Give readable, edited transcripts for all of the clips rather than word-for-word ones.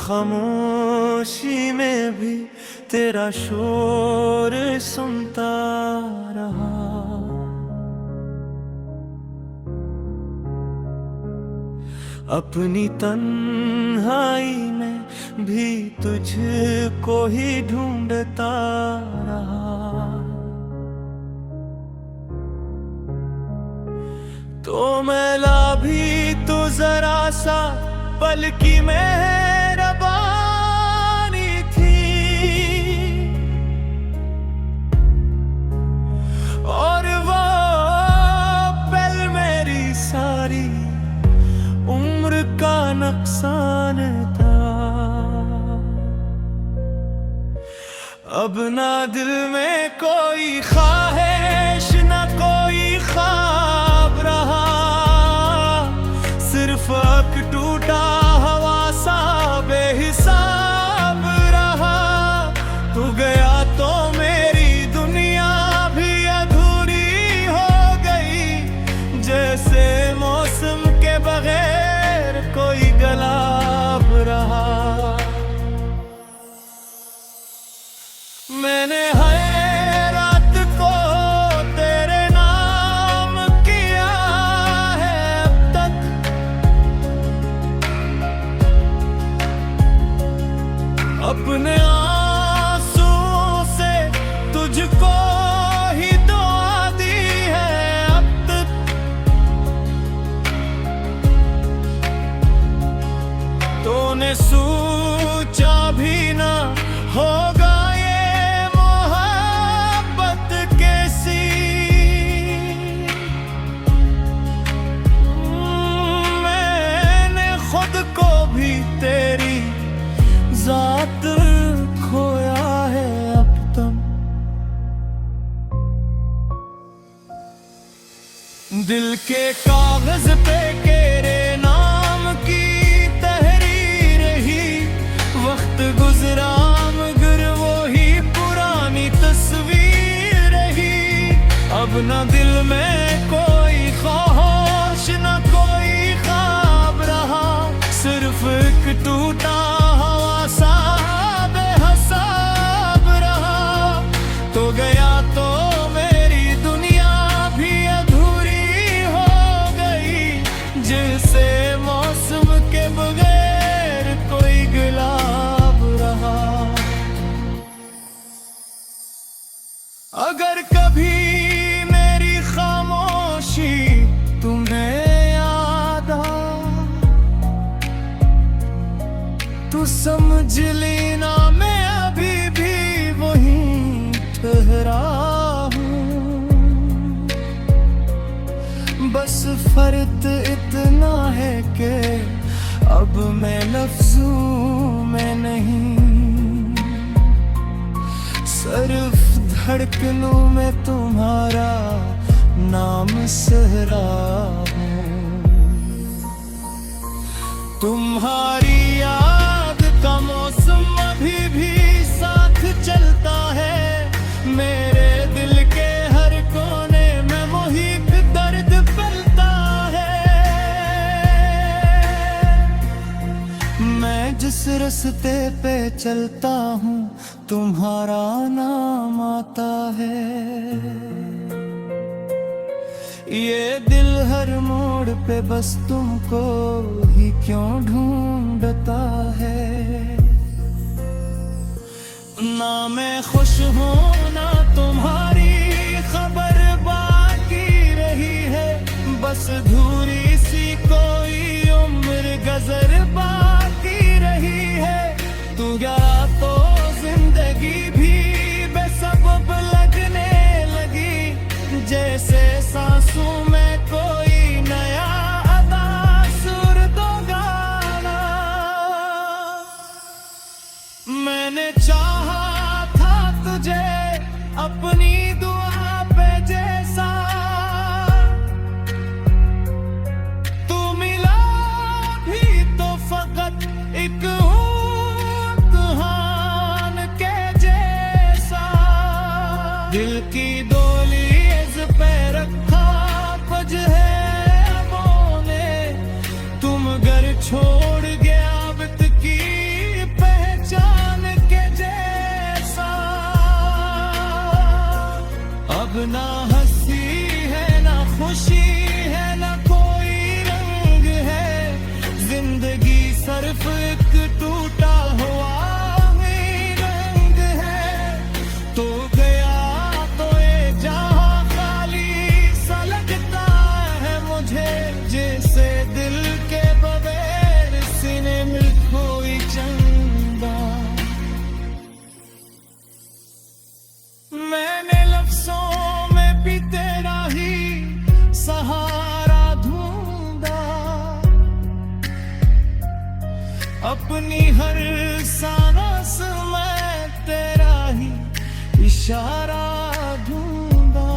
खामोशी में भी तेरा शोर सुनता रहा। अपनी तन्हाई में भी तुझको ही ढूंढता रहा। तो मैला भी तो जरा सा पल की मेहरबानी थी, और वो पल मेरी सारी उम्र का नुकसान था। अब ना दिल में कोई ख्वाहिश ना कोई ख्वाब रहा, सिर्फ एक टूटा हवा सा बेहिसाब रहा। तू गया तो मेरी दुनिया भी अधूरी हो गई, जैसे मौसम के बगैर कोई गुलाब रहा। मैंने हर रात को तेरे नाम किया है अब तक, अपने आंसुओं से तुझको ही दुआ दी है अब तक। तूने सोचा भी ना होगा ये मोहब्बत कैसी, मैंने खुद को भी तेरी जात खोया है अब तक। दिल के कागज पे तेरे नाम की तहरीर ही, वक्त गुजरा मगर वो ही पुरानी तस्वीर रही। अब न दिल में कोई ख्वाहिश न कोई ख्वाब रहा, सिर्फ एक टूटा हवा सा बेहिसाब रहा। तो गया तो मेरी दुनिया भी अधूरी हो गई, जैसे मौसम के बगैर कोई गुलाब रहा। अगर कभी मेरी खामोशी तुम्हें याद आ, तू समझ लेना मैं अभी भी वहीं ठहरा हूँ। बस फर्क इतना है कि अब मैं लफ्जों में नहीं, सिर्फ धड़कनों में तुम्हारा नाम सहरा हूँ। तुम्हारी याद का मौसम अभी भी साथ चलता है, मेरे दिल के हर कोने में वही दर्द पलता है। मैं जिस रास्ते पे चलता हूँ तुम्हारा नाम आता है। ये दिल हर मोड़ पे बस तुमको ही क्यों ढूंढता है। ना मैं खुश हूँ ना तुम्हारी खबर बाकी रही है, बस धूरी सी कोई उम्र गजर बाकी रही है। तू गया तो जिंदगी भी बेसबब लगने लगी, जैसे सांसों में कोई नया अदा सुर दो गाना। मैंने चाहा था तुझे अपनी दुआ पे जैसा, तू मिला भी तो फकत एक इम्तिहान के जैसा। दिल की डोली इस पे रखा पज है अबों ने, तुम घर छोड़ गया बित की अब ना हंसी है ना खुशी है ना कोई रंग है, जिंदगी सिर्फ एक टूटा हुआ ही रंग है। तो गया तो ये जहां खाली सा लगता है मुझे, जैसे दिल के बगैर सीने में कोई चंदा। मैंने लफ्जों में भी तेरा ही सहारा ढूंढा, अपनी हर सांस में तेरा ही इशारा ढूंढा।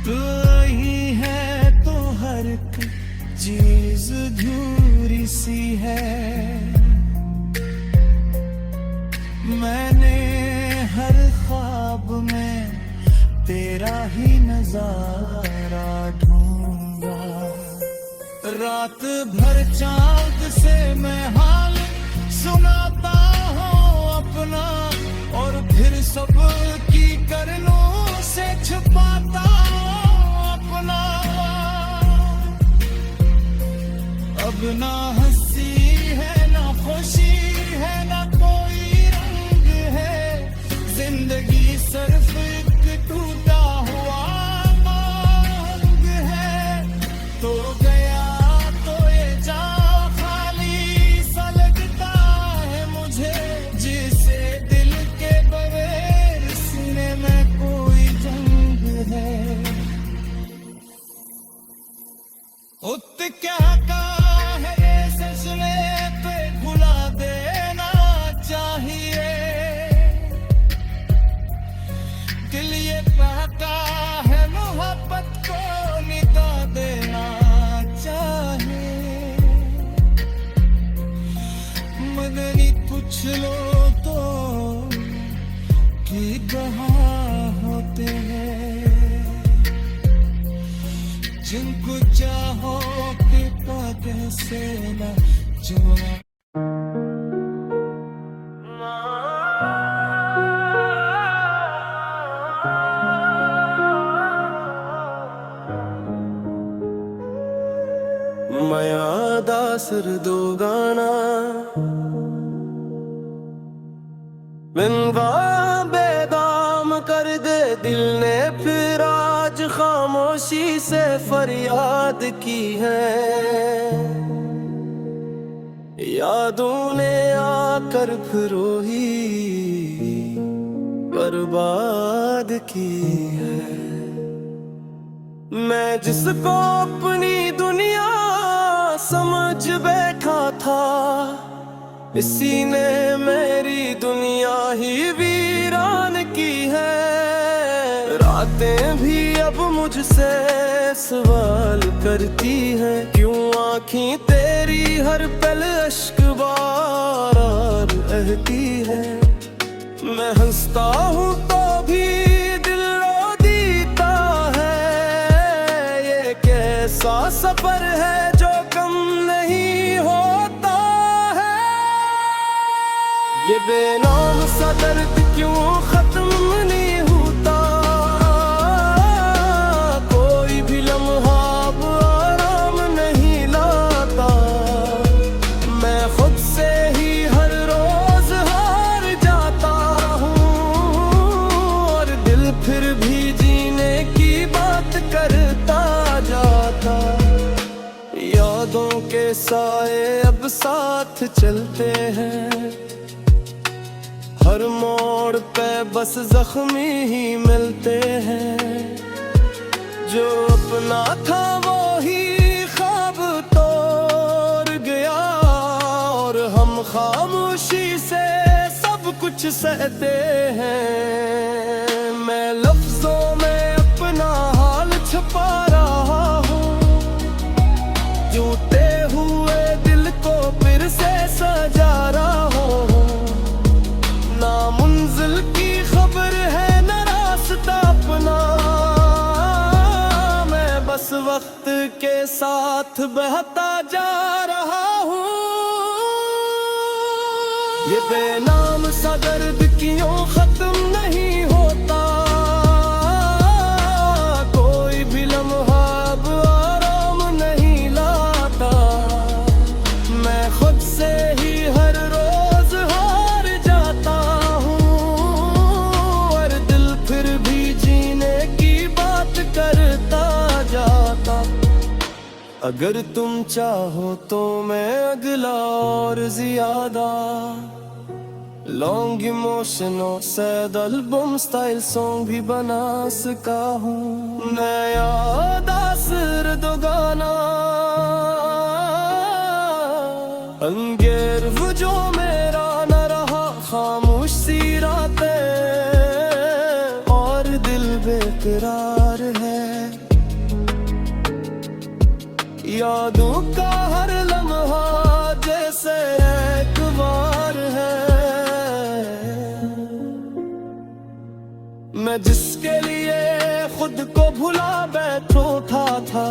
तू ही है तो हर चीज अधूरी सी है, मैंने हर ख्वाब में तेरा ही नजारा ढूंढा। रात भर चांद से मैं हाल सुनाता हूँ अपना, और फिर सब की करनों से छुपाता हूँ अपना। अब ना हंसी है ना खुशी है ना कोई रंग है, जिंदगी सिर्फ एक टूटा हुआ मांग है। तो गया तो ये जहां खाली सा लगता है मुझे, जिसे दिल के बगैर सीने में कोई जंग है। उत क्या का है ये सिलसिले पे भुला देना चाहिए, दिल ये कहता है मोहब्बत को निदा देना चाहिए। मदनी पूछ लो तो कि कहाँ होते हैं, जिनको चाहो के पाके से ना जुआ। माया दा सरदो गाना मिनवा बेदाम कर दे दिल ने, फिर आज खामोशी से फरियाद की है। यादों ने आकर फिर ही बर्बाद की है। मैं जिसको अपनी दुनिया समझ बैठा था, इसी ने मेरी दुनिया ही वीरान की है। रातें भी अब मुझसे सवाल करती हैं, क्यों आँखें तेरी हर पल अश्क बार बहती है। मैं हंसता हूँ तो भी दिल रो देता है, ये कैसा सफर है जो कम नहीं होता है। ये बेनाम सा दर्द क्यों खत्म नहीं होता, कोई भी लम्हा अब आराम नहीं लाता। मैं खुद से ही हर रोज हार जाता हूँ, और दिल फिर भी जीने की बात करता जाता। यादों के साए अब साथ चलते हैं, हर मोड़ पे बस जख्मी ही मिलते हैं। जो अपना था वो ही ख्वाब तोड़ गया, और हम खामोशी से सब कुछ सहते हैं। मैं लफ्जों में अपना हाल छुपा रहा हूँ, टूटे हुए दिल को फिर से सजा रहा हूँ। ना मंजिल की खबर है ना रास्ता अपना, मैं बस वक्त के साथ बहता जा रहा हूँ। ये बेनाम सा दर्द क्यों खत्म नहीं होता, कोई भी लम्हा अब आराम नहीं लाता। मैं खुद से ही हर रोज हार जाता हूँ, और दिल फिर भी जीने की बात करता जाता। अगर तुम चाहो तो मैं अगला और ज्यादा लॉन्ग इमोशनों से एल्बम स्टाइल सॉन्ग भी बना सका हूँ। नया दासर दो गाना अंगेर जो मेरा न रहा, खामोश सी रातें और दिल बेकरार है। यादों का हर लम्हा जैसे एक बार है। मैं जिसके लिए खुद को भुला बैठा था,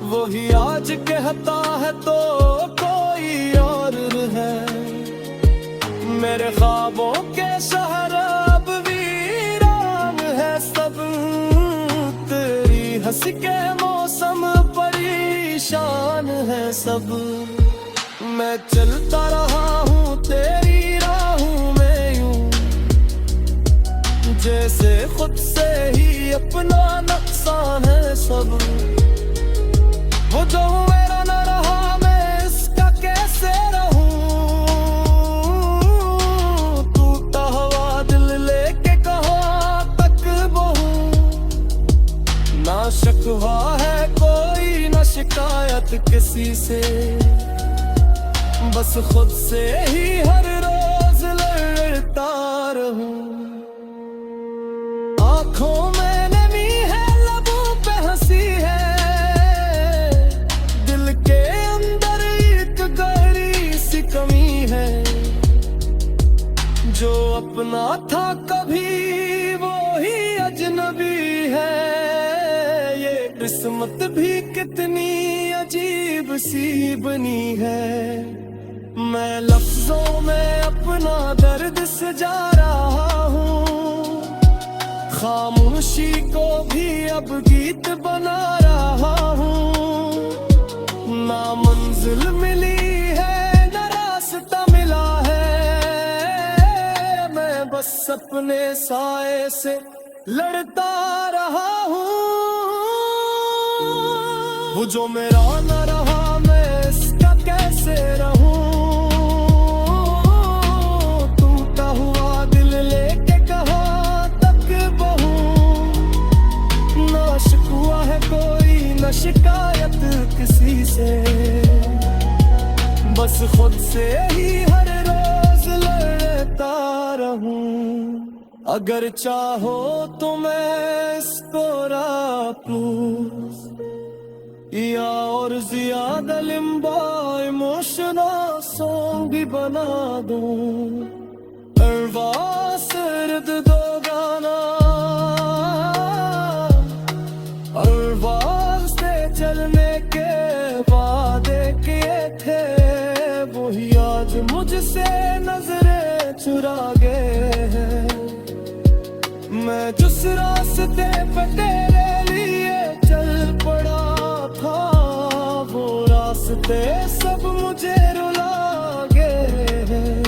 वही आज कहता है तो कोई और है। मेरे ख्वाबों के शहर अब वीरान है सब, तेरी हंसी के मौसम परेशान है सब। मैं चलता रहा हूँ तेरी राहों में यूं, जैसे खुद से ही अपना नुकसान है सब। वो जो मेरा न रहा मैं इसका कैसे रहूं, टूटा हुआ दिल लेके कहाँ तक बहूं। ना शिकवा है कोई ना शिकायत किसी से, बस खुद से ही हर रोज लड़ता रहूं। आँखों में नमी है, लबों पे हंसी है, दिल के अंदर एक गहरी सी कमी है। जो अपना था कभी वो ही अजनबी है, ये किस्मत भी कितनी अजीब सी बनी है। मैं लफ्जों में अपना दर्द सजा रहा हूँ, खामोशी को भी अब गीत बना रहा हूँ। ना मंजिल मिली है ना रास्ता मिला है, मैं बस अपने साए से लड़ता रहा हूँ। वो जो मेरा न रहा मैं इसका कैसे रहूं, टूटा हुआ दिल लेके कहाँ तक बहूं। ना शिकवा है कोई ना शिकायत किसी से, बस खुद से ही हर रोज लड़ता रहूं। अगर चाहो तो मैं इसको रात या और ज्यादा लंबा इमोशनल सॉन्ग भी बना दूं। सिर्द दो गाना से चलने के वादे किए थे, वही आज मुझसे नजरें चुरा गए हैं। मैं जिस रास्ते पे तेरे लिए चल पड़ा था, वो रास्ते सब मुझे रुला गए हैं।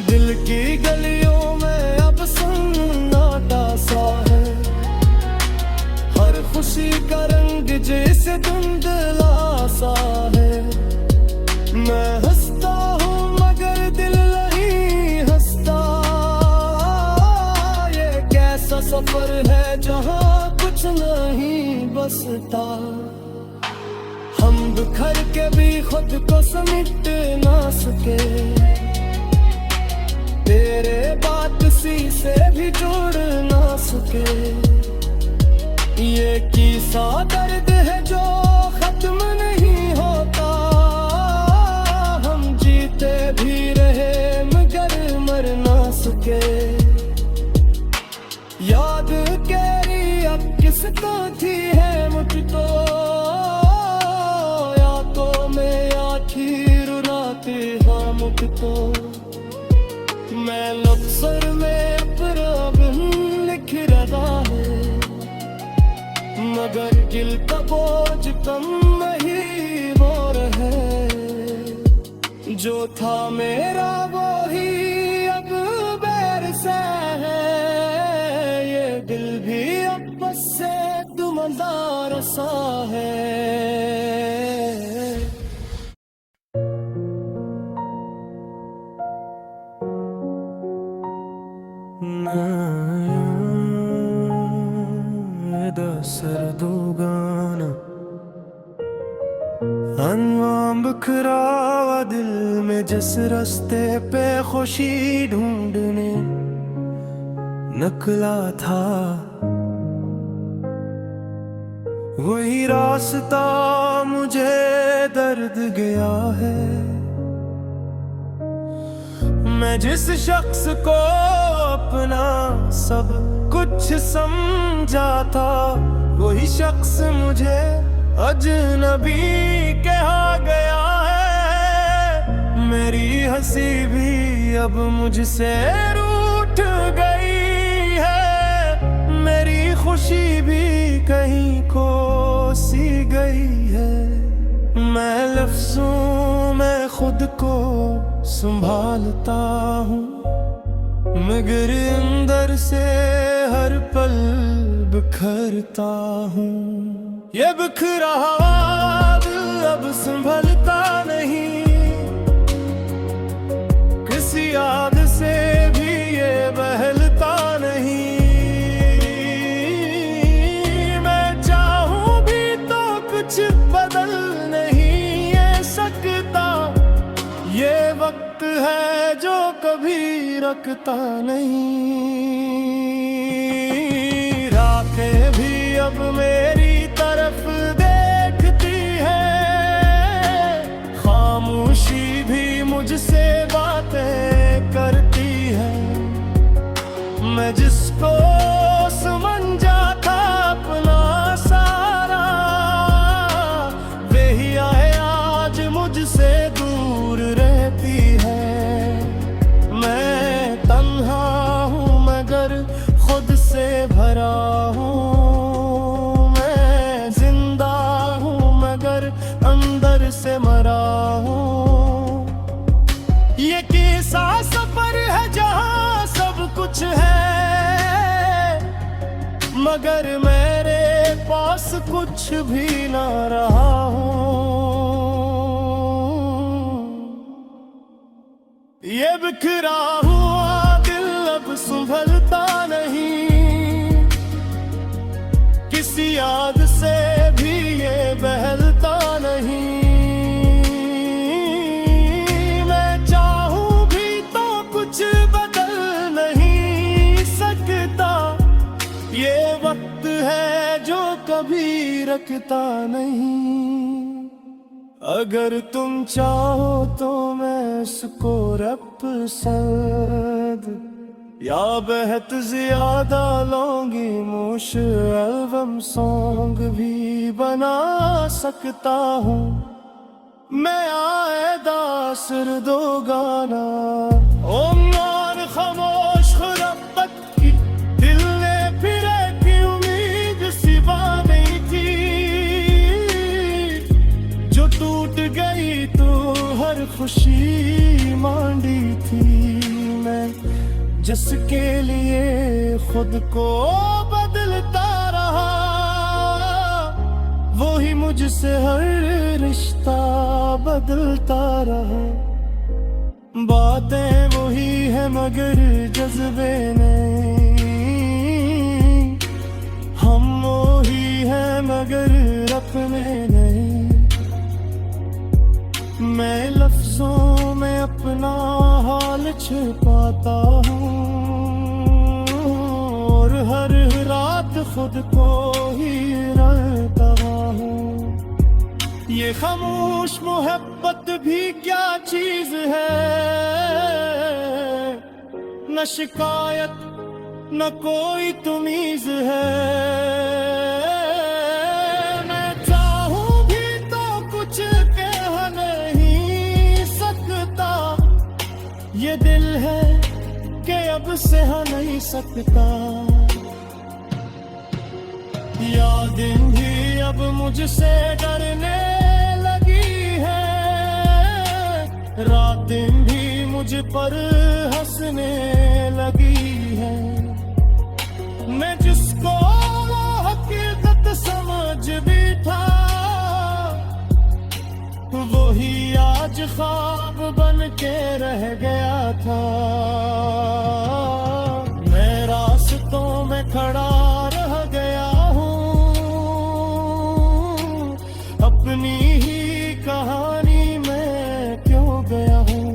दिल की गलियों में अब सन्नाटा सा है, हर खुशी का रंग जैसे धुंधला सा है। मैं हंसता हूँ मगर दिल नहीं हंसता, ये कैसा सफर है जहाँ कुछ नहीं बसता। हम बिखर के भी खुद को समेट ना सके, तेरे बात सी से भी जुड़ ना सके। ये किसा दर्द है जो खत्म नहीं होता, हम जीते भी रहे मगर मर ना सके। याद कैरी अब किसको थी है मुझको, या तो मैं आखिर रुलाते हो। तो मैं लफ्ज़र में अपना बिन लिख रहा है, मगर दिल का बोझ कम नहीं हो रहे। जो था मेरा वो ही अब बैर से है, ये दिल भी अब बस से तुमदार सा है। सरदोगाना अनवाम बखरावा दिल में, जिस रास्ते पे खुशी ढूंढने निकला था, वही रास्ता मुझे दर्द गया है। मैं जिस शख्स को अपना सब कुछ समझा था, वही शख्स मुझे अजनबी कहा गया है। मेरी हंसी भी अब मुझसे रूठ गई है, मेरी खुशी भी कहीं खो सी गई है। मैं लफ्ज़ों में खुद को संभालता हूँ, मगर अंदर से हर पल बिखरता हूँ। ये बिखरा दिल अब संभलता नहीं, किसी याद से भी ये बहलता नहीं। मैं चाहूँ भी तो कुछ बदल नहीं सकता, ये वक्त है जो कभी रखता नहीं। रातें भी अब मेरी तरफ देखती है, खामोशी भी मुझसे बातें करती है। मैं जिसको समझा था अपना सारा, वही आए आज मुझसे दूर रहती है। मैं तन्हा हूँ मगर खुद से भरा हूँ, मैं जिंदा हूँ मगर अंदर से मरा हूँ। ये कैसा सफर है जहाँ सब कुछ है, मगर मेरे पास कुछ भी ना रहा हूँ। ये बिखरा हुआ दिल अब संभलता नहीं, किसी याद से भी ये बहलता नहीं। मैं चाहूँ भी तो कुछ बदल नहीं सकता, ये वक्त है जो कभी रखता नहीं। अगर तुम चाहो तो मैं इसको रपसद या बेहद ज्यादा लॉन्गी मोश एल्बम सॉन्ग भी बना सकता हूँ। मैं आएदा सिर दो गाना उम्र खामोश खुरब्बत की, दिल ने फिरे की उम्मीद सिवा नहीं थी, जो टूट गई तो हर खुशी मांडी थी। मैं जिसके लिए खुद को बदलता रहा, वो ही मुझसे हर रिश्ता बदलता रहा। बातें वही है मगर जज्बे नहीं, हम वही है मगर अपने नहीं। मैं लफ्जों में अपना हाल छिपाता हूँ, और हर रात खुद को ही रटता हूँ। ये खामोश मोहब्बत भी क्या चीज है, न शिकायत न कोई तमीज है। मैं चाहूँ भी तो कुछ कह नहीं सकता, दिल है कि अब सह नहीं सकता, यादें भी अब मुझसे डरने लगी है, रातें भी मुझ पर हंसने लगी है। मैं जिसको वो हकीकत समझ बैठा, वही आज ख्वाब बन के रह गया था। मैं रास्तों में खड़ा रह गया हूँ, अपनी ही कहानी में क्यों गया हूँ।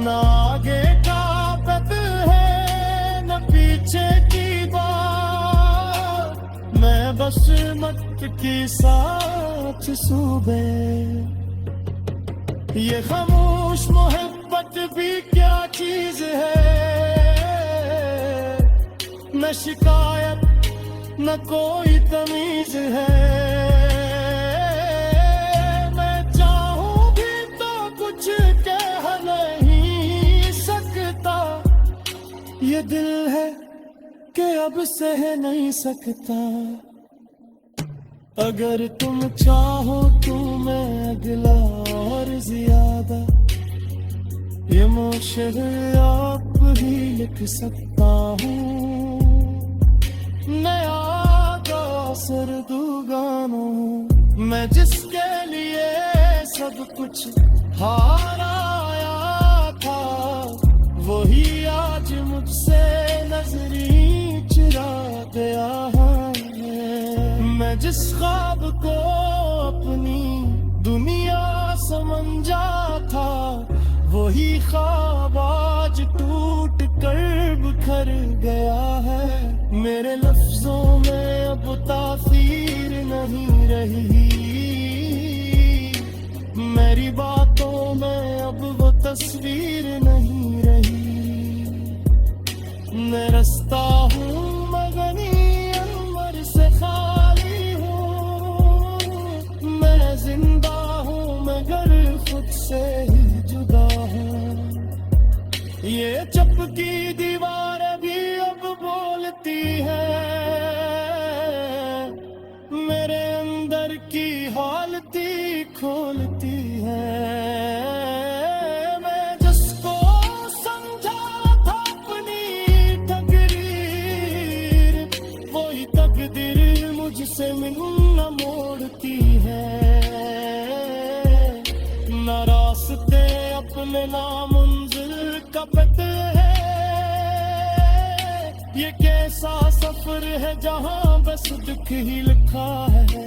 ना आगे का पता है न पीछे की बात, मैं बस मत की साथ सूबे। ये खामोश मोहब्बत भी क्या चीज है, न शिकायत न कोई तमीज है। मैं चाहूं भी तो कुछ कह नहीं सकता, ये दिल है कि अब सह नहीं सकता। अगर तुम चाहो तो मैं अगला और ज्यादा ये मुश्किल आप ही लिख सकता हूँ। नया सरदू गानों मैं जिसके लिए सब कुछ हार आया था, वही आज मुझसे नजरी चुरा गया है। मैं जिस ख्वाब को अपनी दुनिया समझा था, वही ख्वाब आज टूट कर बिखर गया है। मेरे लफ्जों में अब तासीर नहीं रही, मेरी बातों में अब वो तस्वीर नहीं रही। मैं रास्ता हूँ मगनी अनवर से खाली हूँ, मैं जिंदा हूँ मगर खुद से ही जुदा हूँ। ये चपकी दीवार भी अब बोलती है, मेरे अंदर की हालती खोलती है। मैं जिसको समझा था अपनी तकदीर, वही तकदीर मुझसे मिलना मोड़ती है। न रास्ते अपने नामुंजिल का पता है, ये कैसा सफर है जहाँ बस दुख ही लिखा है।